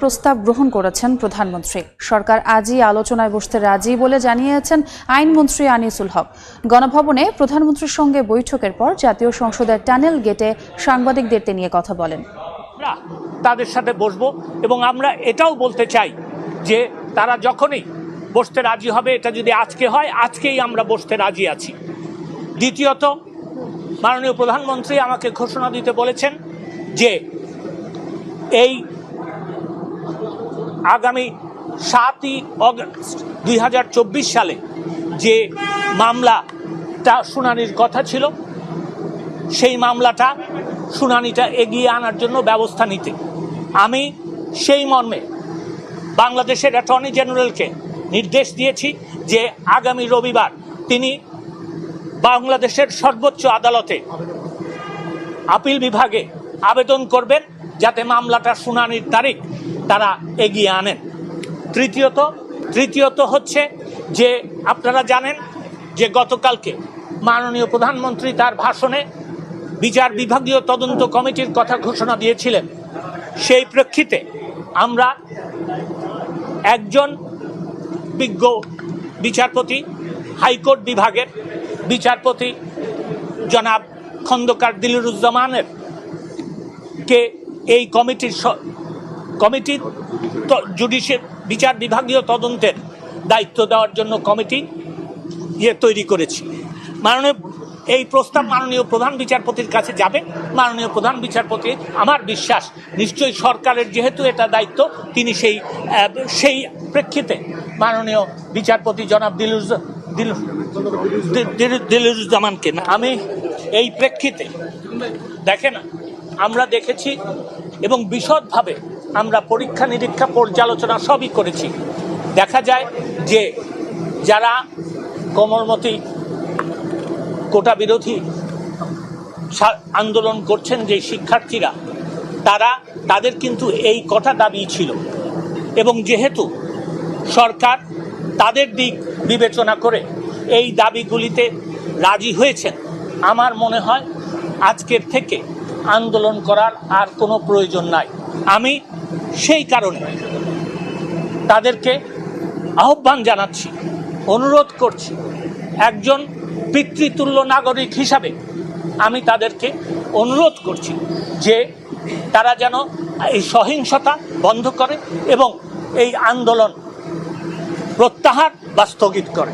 প্রস্তাব গ্রহণ করেছেন প্রধানমন্ত্রী। সরকার আজই আলোচনায় বসতে রাজি বলে জানিয়েছেন আইনমন্ত্রী আনিসুল হক। গণভবনে প্রধানমন্ত্রীর সঙ্গে বৈঠকের পর জাতীয় সংসদের টানেল গেটে সাংবাদিকদের নিয়ে কথা বলেন। তাদের সাথে বসবো এবং আমরা এটাও বলতে চাই যে তারা যখনই বসতে রাজি হবে, এটা যদি আজকে হয়, আজকেই আমরা বসতে রাজি আছি। দ্বিতীয়ত, মাননীয় প্রধানমন্ত্রী আমাকে ঘোষণা দিতে বলেছেন যে এই আগামী 7ই অগস্ট 2024 সালে যে মামলাটা শুনানির কথা ছিল, সেই মামলাটা শুনানিটা এগিয়ে আনার জন্য ব্যবস্থা নিতে আমি সেই মর্মে বাংলাদেশের অ্যাটর্নি জেনারেলকে নির্দেশ দিয়েছি যে আগামী রবিবার তিনি বাংলাদেশের সর্বোচ্চ আদালতে আপিল বিভাগে আবেদন করবেন যাতে মামলাটা শুনানির তারিখ তারা এগিয়ে আনেন। তৃতীয়ত হচ্ছে যে আপনারা জানেন যে গতকালকে মাননীয় প্রধানমন্ত্রী তার ভাষণে বিচার বিভাগীয় তদন্ত কমিটির কথা ঘোষণা দিয়েছিলেন। সেই প্রেক্ষিতে আমরা একজন বিজ্ঞ বিচারপতি, হাইকোর্ট বিভাগের বিচারপতি জনাব খন্দকার দিলরুজ্জামানের কে এই কমিটির জুডিশিয়াল বিচার বিভাগীয় তদন্তের দায়িত্ব দেওয়ার জন্য কমিটি তৈরি করেছি। এই প্রস্তাব মাননীয় প্রধান বিচারপতির কাছে যাবে। মাননীয় প্রধান বিচারপতি, আমার বিশ্বাস, নিশ্চয়ই সরকারের যেহেতু এটা দায়িত্ব, তিনি সেই প্রেক্ষিতে মাননীয় বিচারপতি জনাব দিলরুজ্জামানকে আমি এই প্রেক্ষিতে দেখেন আমরা দেখেছি এবং বিশদভাবে আমরা পরীক্ষা নিরীক্ষা পর্যালোচনা সবই করেছি। দেখা যায় যে যারা কোমলমতি কোটা বিরোধী আন্দোলন করছেন, যে শিক্ষার্থীরা, তাদের কিন্তু এই কটা দাবি ছিল এবং যেহেতু সরকার তাদের দিক বিবেচনা করে এই দাবিগুলিতে রাজি হয়েছেন, আমার মনে হয় আজকের থেকে আন্দোলন করার আর কোনো প্রয়োজন নাই। আমি সেই কারণে তাদেরকে আহ্বান জানাচ্ছি, অনুরোধ করছি, একজন পিতৃতুল্য নাগরিক হিসাবে আমি তাদেরকে অনুরোধ করছি যে তারা যেন এই সহিংসতা বন্ধ করে এবং এই আন্দোলন প্রত্যাহার বা স্থগিত করে।